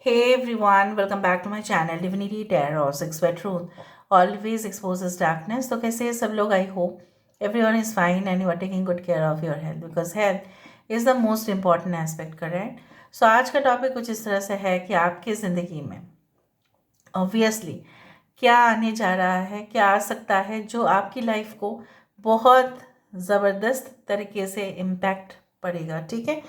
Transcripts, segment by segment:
Hey everyone, welcome back to my channel Divinity Tarot 6 by Truth always exposes darkness. तो कैसे हैं सब लोग? I hope everyone is fine and you are taking good care of your health because health is the most important aspect, correct? So आज का topic कुछ इस तरह से है कि आपकी ज़िंदगी में ऑब्वियसली क्या आने जा रहा है, क्या आ सकता है जो आपकी लाइफ को बहुत ज़बरदस्त तरीके से इम्पैक्ट पड़ेगा, ठीक है?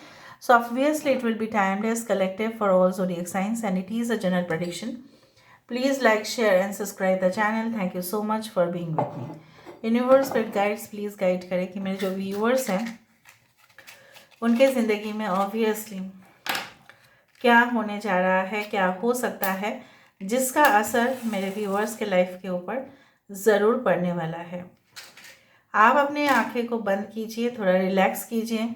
So obviously it will be timeless, collective for all zodiac signs and it is a general prediction. Please like, share and subscribe the channel. Thank you so much for being with me. Universe Spirit Guides please guide करें कि मेरे जो viewers हैं उनके ज़िंदगी में obviously क्या होने जा रहा है, क्या हो सकता है जिसका असर मेरे व्यूअर्स के लाइफ के ऊपर ज़रूर पड़ने वाला है। आप अपने आंखें को बंद कीजिए, थोड़ा रिलैक्स कीजिए,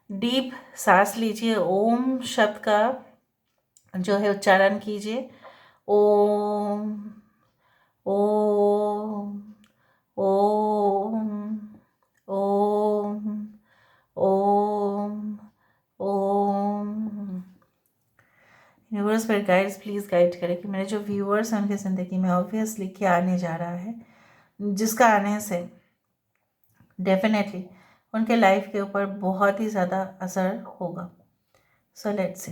डीप सांस लीजिए, ओम शब्द का जो है उच्चारण कीजिए। ओम ओम ओम ओम ओम ओम। यूनिवर्स पर गाइड्स प्लीज़ गाइड करें कि मेरे जो व्यूअर्स हैं उनकी ज़िंदगी में ऑब्वियसली क्या आने जा रहा है जिसका आने से डेफिनेटली उनके लाइफ के ऊपर बहुत ही ज़्यादा असर होगा। सो लेट्स सी।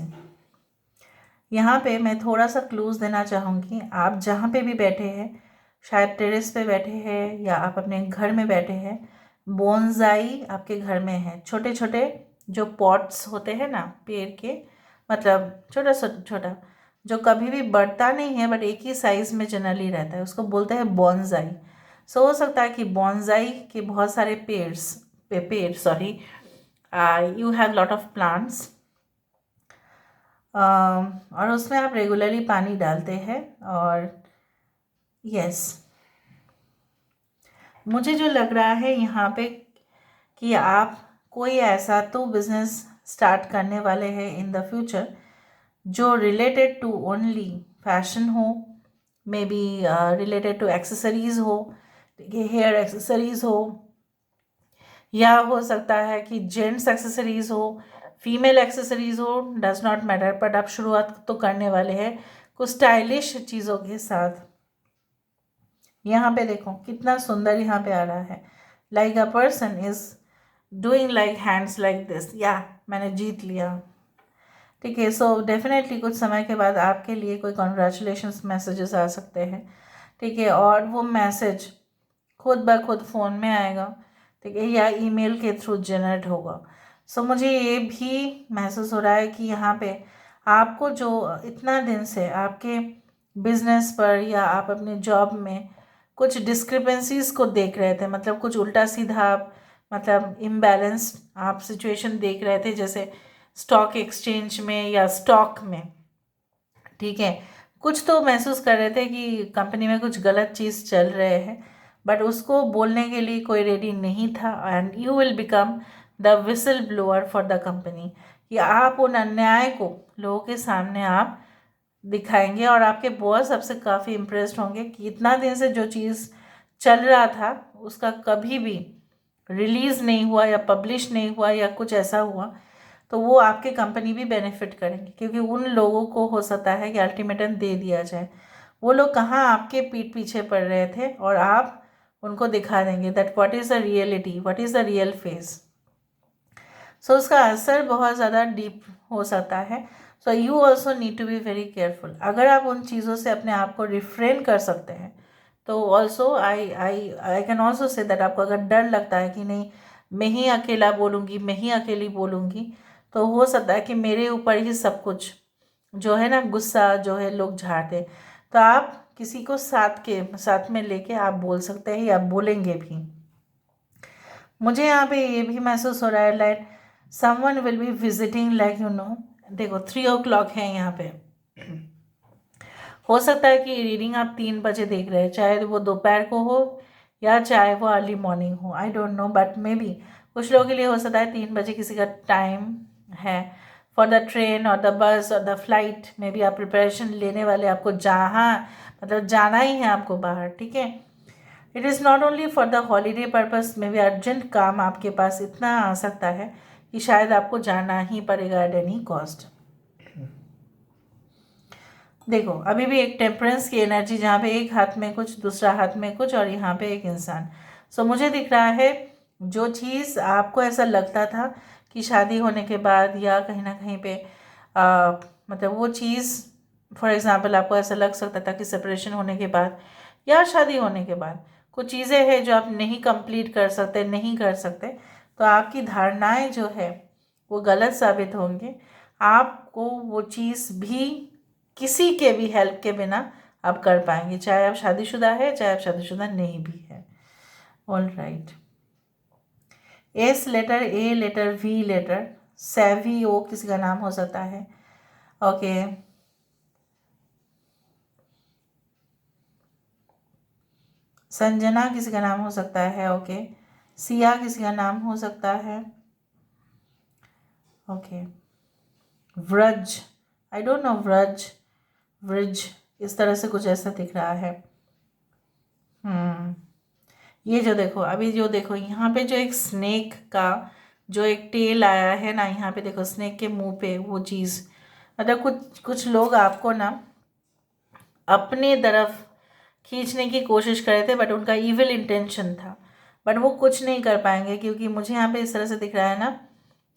यहाँ पे मैं थोड़ा सा क्लूज़ देना चाहूँगी। आप जहाँ पे भी बैठे हैं, शायद टेरेस पे बैठे हैं या आप अपने घर में बैठे हैं, बोनसाई आपके घर में है। छोटे छोटे जो पॉट्स होते हैं ना पेड़ के, मतलब छोटा सा छोटा जो कभी भी बढ़ता नहीं है बट एक ही साइज़ में जनरली रहता है, उसको बोलते हैं बोनसाई। सो हो सकता है कि बोनसाई के बहुत सारे पेड़ sorry you have lot of plants और उसमें आप रेगुलरली पानी डालते हैं। और यस, मुझे जो लग रहा है यहाँ पे कि आप कोई ऐसा तो बिजनेस स्टार्ट करने वाले हैं इन द फ्यूचर जो रिलेटेड टू ओनली फैशन हो, may be related to accessories हो, हेयर एक्सेसरीज हो, या हो सकता है कि जेंट्स एक्सेसरीज हो, फीमेल एक्सेसरीज हो, डज नॉट मैटर, बट आप शुरुआत तो करने वाले हैं कुछ स्टाइलिश चीज़ों के साथ। यहाँ पे देखो कितना सुंदर यहाँ पे आ रहा है, like a person is doing like hands like this, या मैंने जीत लिया, ठीक है। सो डेफिनेटली कुछ समय के बाद आपके लिए कोई कॉन्ग्रेचुलेशंस मैसेजेस आ सकते हैं, ठीक है, और वो मैसेज खुद ब खुद फ़ोन में आएगा, ठीक है, या ईमेल के थ्रू जनरेट होगा। सो मुझे ये भी महसूस हो रहा है कि यहाँ पे आपको जो इतना दिन से आपके बिजनेस पर या आप अपने जॉब में कुछ डिस्क्रिपेंसीज को देख रहे थे, मतलब कुछ उल्टा सीधा आप, मतलब इम्बैलेंस आप सिचुएशन देख रहे थे, जैसे स्टॉक एक्सचेंज में या स्टॉक में, ठीक है, कुछ तो महसूस कर रहे थे कि कंपनी में कुछ गलत चीज़ चल रहे हैं, बट उसको बोलने के लिए कोई रेडी नहीं था। And you will become the whistle blower for the company, कि आप उन अन्याय को लोगों के सामने आप दिखाएंगे और आपके बॉस आपसे काफ़ी इम्प्रेस्ड होंगे कि इतना दिन से जो चीज़ चल रहा था उसका कभी भी रिलीज़ नहीं हुआ या पब्लिश नहीं हुआ या कुछ ऐसा हुआ, तो वो आपके कंपनी भी बेनिफिट करेंगे, क्योंकि उन लोगों को हो सकता है कि अल्टीमेटम दे दिया जाए। वो लोग कहाँ आपके पीठ पीछे पड़ रहे थे और आप उनको दिखा देंगे that what is the reality, what is the real face. So उसका असर बहुत ज़्यादा डीप हो सकता है। So you also need to be very careful. अगर आप उन चीज़ों से अपने आप को रिफ्रेन कर सकते हैं तो also I can also say that आपको अगर डर लगता है कि नहीं मैं ही अकेला बोलूँगी, मैं ही अकेली बोलूँगी, तो हो सकता है कि मेरे ऊपर ही सब कुछ जो है ना गुस्सा जो है लोग झाड़ते, तो आप किसी को साथ में लेके आप बोल सकते हैं या बोलेंगे भी। मुझे यहाँ पे ये भी महसूस हो रहा है like someone will be visiting, like you know, देखो 3 o'clock है यहाँ पे। हो सकता है कि रीडिंग आप 3 बजे देख रहे हैं, चाहे वो दोपहर को हो या चाहे वो अर्ली मॉर्निंग हो, I don't know, but may be कुछ लोगों के लिए हो सकता है 3 बजे किसी का टाइम है फॉर द ट्रेन और द बस और द फ्लाइट। मे बी आप प्रिपरेशन लेने वाले, आपको जहाँ मतलब जाना ही है आपको बाहर, ठीक है। It is not only for the holiday purpose, में भी अर्जेंट काम आपके पास इतना आ सकता है कि शायद आपको जाना ही पड़ेगा एट एनी कॉस्ट। देखो अभी भी एक टेम्परेंस की एनर्जी, जहाँ पे एक हाथ में कुछ, दूसरा हाथ में कुछ, और यहाँ पे एक इंसान। सो मुझे दिख रहा है जो चीज़ आपको ऐसा लगता था कि शादी होने के बाद या कहीं ना कहीं पे मतलब वो चीज़, फॉर एग्जांपल आपको ऐसा लग सकता था कि सेपरेशन होने के बाद या शादी होने के बाद कुछ चीज़ें हैं जो आप नहीं कंप्लीट कर सकते, नहीं कर सकते, तो आपकी धारणाएं जो है वो गलत साबित होंगी। आपको वो चीज़ भी किसी के भी हेल्प के बिना आप कर पाएंगे, चाहे आप शादीशुदा है, चाहे आप शादीशुदा नहीं भी है। All right. S letter, A letter, V letter, सेवी ओ किसी का नाम हो सकता है। ओके, संजना किसी का नाम हो सकता है। ओके, सिया किसी का नाम हो सकता है। Okay, Vraj, I don't know, Vraj, Vraj, इस तरह से कुछ ऐसा दिख रहा है। ये जो देखो, अभी जो देखो यहाँ पे जो एक स्नेक का जो एक टेल आया है ना, यहाँ पे देखो स्नेक के मुंह पे वो चीज़, मतलब कुछ कुछ लोग आपको ना अपने तरफ खींचने की कोशिश कर रहे थे, बट उनका इविल इंटेंशन था, बट वो कुछ नहीं कर पाएंगे, क्योंकि मुझे यहाँ पे इस तरह से दिख रहा है ना,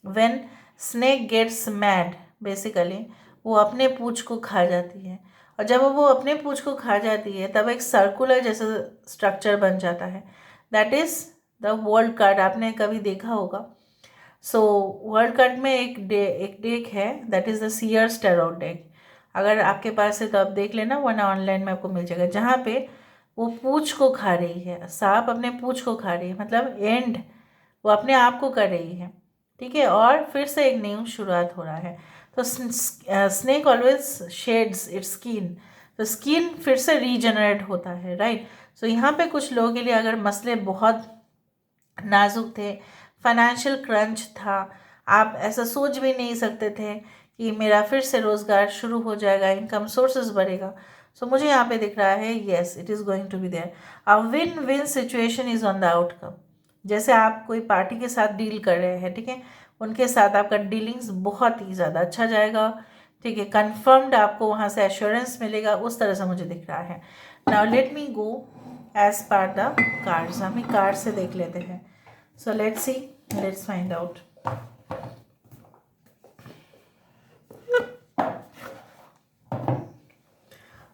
when snake gets mad, basically वो अपने पूंछ को खा जाती है, और जब वो अपने पूंछ को खा जाती है तब एक सर्कुलर जैसा स्ट्रक्चर बन जाता है। That is the world card, आपने कभी देखा होगा। सो वर्ल्ड कार्ड में एक डेक है, that is the seers tarot deck. अगर आपके पास है तो आप देख लेना, वरना ऑनलाइन में आपको मिल जाएगा, जहाँ पे वो पूंछ को खा रही है, सांप अपने पूंछ को खा रही है, मतलब एंड वो अपने आप को कर रही है, ठीक है, और फिर से एक न्यू शुरुआत हो रहा है। तो snake always shades it's skin, तो स्किन फिर से रीजनरेट होता है, राइट। सो यहाँ पे कुछ लोगों के लिए अगर मसले बहुत नाजुक थे, फाइनेंशियल क्रंच था, आप ऐसा सोच भी नहीं सकते थे कि मेरा फिर से रोज़गार शुरू हो जाएगा, इनकम सोर्सेज बढ़ेगा। सो मुझे यहाँ पे दिख रहा है, yes it is going to be there, a win win situation is on the outcome. जैसे आप कोई पार्टी के साथ डील कर रहे हैं, ठीक है, उनके साथ आपका डीलिंग्स बहुत ही ज़्यादा अच्छा जाएगा, ठीक है, कन्फर्म्ड आपको वहाँ से एश्योरेंस मिलेगा, उस तरह से मुझे दिख रहा है। Now let me go as per the cards, हम कार्ड से देख लेते हैं। So let's see, let's find out.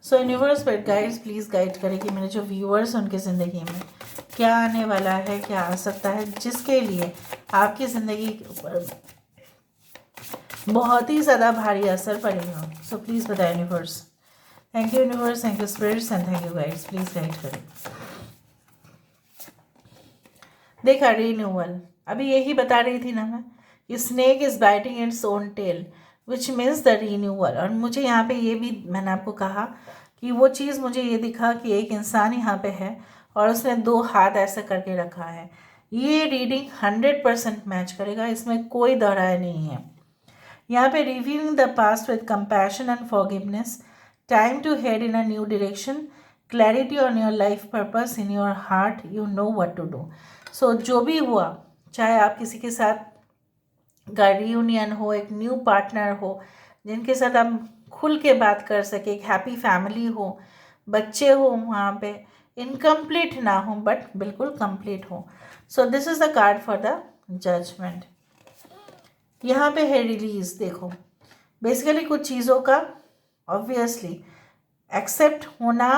So universe but guides please guide करें कि मेरे जो व्यूअर्स उनकी ज़िंदगी में क्या आने वाला है, क्या आ सकता है, जिसके लिए आपकी ज़िंदगी के ऊपर बहुत ही ज़्यादा भारी असर पड़ेगा। सो प्लीज़ बताएं universe. Thank you universe, thank you spirits and thank you guides, please guide करें। देखा, रिन्यूअल, अभी यही बता रही थी ना मैं कि snake is biting its own tail which means the renewal. और मुझे यहाँ पे ये भी मैंने आपको कहा कि वो चीज़ मुझे ये दिखा कि एक इंसान यहाँ पे है और उसने दो हाथ ऐसे करके रखा है। ये रीडिंग 100% मैच करेगा, इसमें कोई दोहराया नहीं है। यहाँ पे reviewing the past with compassion and forgiveness, time to head in a new direction, clarity on your life purpose, in your heart you know what to do. So जो भी हुआ, चाहे आप किसी के साथ का रियूनियन हो, एक न्यू पार्टनर हो जिनके साथ आप खुल के बात कर सके, एक हैप्पी फैमिली हो, बच्चे हो वहाँ पे, इनकम्प्लीट ना हो बट बिल्कुल कंप्लीट हो। So this is the card for the judgement. यहाँ पे है रिलीज। देखो बेसिकली कुछ चीज़ों का ऑब्वियसली एक्सेप्ट होना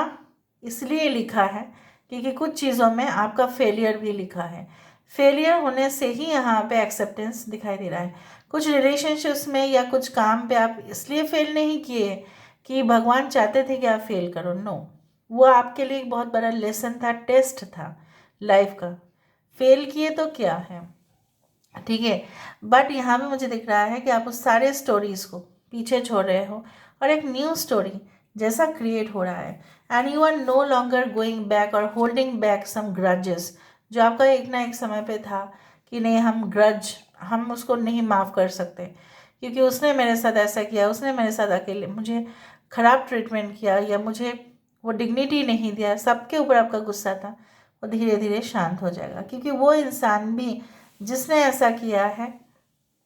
इसलिए लिखा है क्योंकि कुछ चीज़ों में आपका फेलियर भी लिखा है। फेलियर होने से ही यहाँ पे एक्सेप्टेंस दिखाई दे रहा है। कुछ रिलेशनशिप्स में या कुछ काम पे आप इसलिए फेल नहीं किए कि भगवान चाहते थे कि आप फेल करो, नो, वो आपके लिए एक बहुत बड़ा लेसन था, टेस्ट था लाइफ का। फेल किए तो क्या है, ठीक है, बट यहाँ पे मुझे दिख रहा है कि आप उस सारे स्टोरीज को पीछे छोड़ रहे हो और एक न्यू स्टोरी जैसा क्रिएट हो रहा है, and you are no longer going back और होल्डिंग बैक सम ग्रजेस जो आपका एक ना एक समय पे था कि नहीं, हम उसको नहीं माफ़ कर सकते क्योंकि उसने मेरे साथ ऐसा किया, उसने मेरे साथ अकेले मुझे ख़राब ट्रीटमेंट किया या मुझे वो डिग्निटी नहीं दिया, सबके ऊपर आपका गुस्सा था, वो धीरे धीरे शांत हो जाएगा क्योंकि वो इंसान भी जिसने ऐसा किया है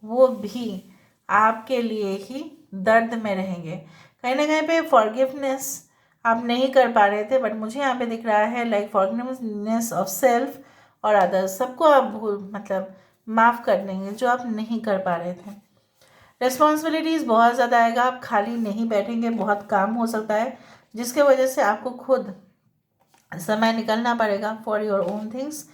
वो भी आपके लिए ही दर्द में रहेंगे। कहीं ना कहीं पे फॉरगिवनेस आप नहीं कर पा रहे थे, बट मुझे यहाँ पे दिख रहा है लाइक फॉरगिवनेस ऑफ सेल्फ और अदर्स, सबको आप मतलब माफ़ कर देंगे जो आप नहीं कर पा रहे थे। रिस्पॉन्सिबिलिटीज़ बहुत ज़्यादा आएगा, आप खाली नहीं बैठेंगे, बहुत काम हो सकता है जिसके वजह से आपको खुद समय निकलना पड़ेगा for your own things.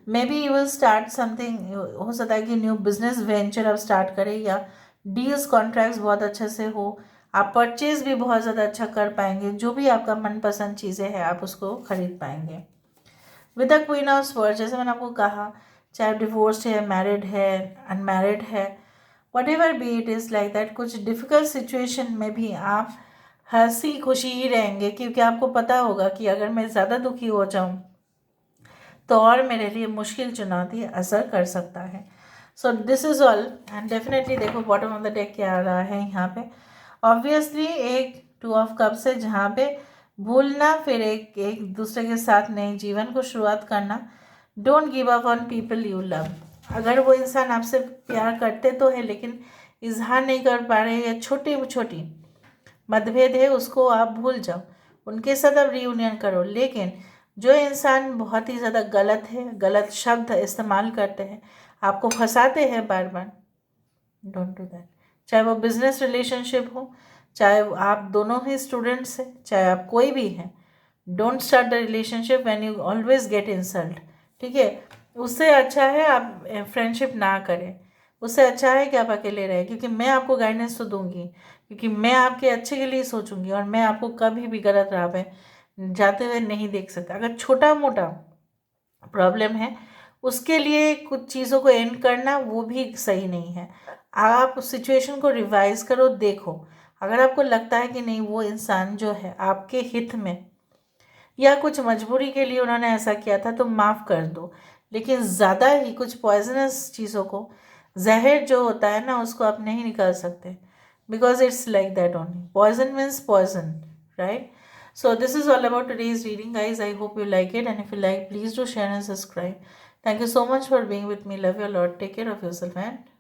May be you will start something, हो सकता है कि न्यू बिजनेस वेंचर आप स्टार्ट करें, या डील्स कॉन्ट्रैक्ट्स बहुत अच्छे से हो, आप परचेज भी बहुत ज़्यादा अच्छा कर पाएंगे, जो भी आपका मनपसंद चीज़ें हैं आप उसको खरीद पाएंगे। With the queen of swords, जैसे मैंने आपको कहा, चाहे डिवोर्स्ड है, मैरिड है, अनमैरिड है, what ever be it is like that, कुछ डिफ़िकल्ट सिचुएशन में भी आप हंसी खुशी ही रहेंगे, क्योंकि आपको पता होगा कि अगर मैं ज़्यादा दुखी हो जाऊँ तो और मेरे लिए मुश्किल चुनौती असर कर सकता है। सो this is all, and definitely देखो बॉटम ऑफ द डेक क्या आ रहा है यहाँ पे। ऑब्वियसली एक 2 ऑफ कप्स है, जहाँ पे भूलना, फिर एक एक दूसरे के साथ नए जीवन को शुरुआत करना। Don't give up on people you love. अगर वो इंसान आपसे प्यार करते तो है लेकिन इजहार नहीं कर पा रहे, या छोटी छोटी मतभेद है उसको आप भूल जाओ, उनके साथ आप रीयूनियन करो। लेकिन जो इंसान बहुत ही ज़्यादा गलत है, गलत शब्द इस्तेमाल करते हैं, आपको फंसाते हैं बार बार, डोंट डू दैट। चाहे वो बिजनेस रिलेशनशिप हो, चाहे आप दोनों ही स्टूडेंट्स हैं, चाहे आप कोई भी हैं, don't start the relationship when you always get insult. ठीक है, उससे अच्छा है आप फ्रेंडशिप ना करें, उससे अच्छा है कि आप अकेले रहें, क्योंकि मैं आपको गाइडेंस तो दूंगी, क्योंकि मैं आपके अच्छे के लिए सोचूंगी, और मैं आपको कभी भी गलत राह पे जाते हुए नहीं देख सकता। अगर छोटा मोटा प्रॉब्लम है उसके लिए कुछ चीज़ों को एंड करना वो भी सही नहीं है। आप उस सिचुएशन को रिवाइज करो, देखो, अगर आपको लगता है कि नहीं वो इंसान जो है आपके हित में या कुछ मजबूरी के लिए उन्होंने ऐसा किया था तो माफ़ कर दो। लेकिन ज़्यादा ही कुछ पॉइजनस चीज़ों को, जहर जो होता है ना, उसको आप नहीं निकाल सकते, because it's like that only. Poison means poison, right? So this is all about today's reading, guys. I hope you like it, and if you like, please do share and subscribe. Thank you so much for being with me. Love you a lot. Take care of yourself and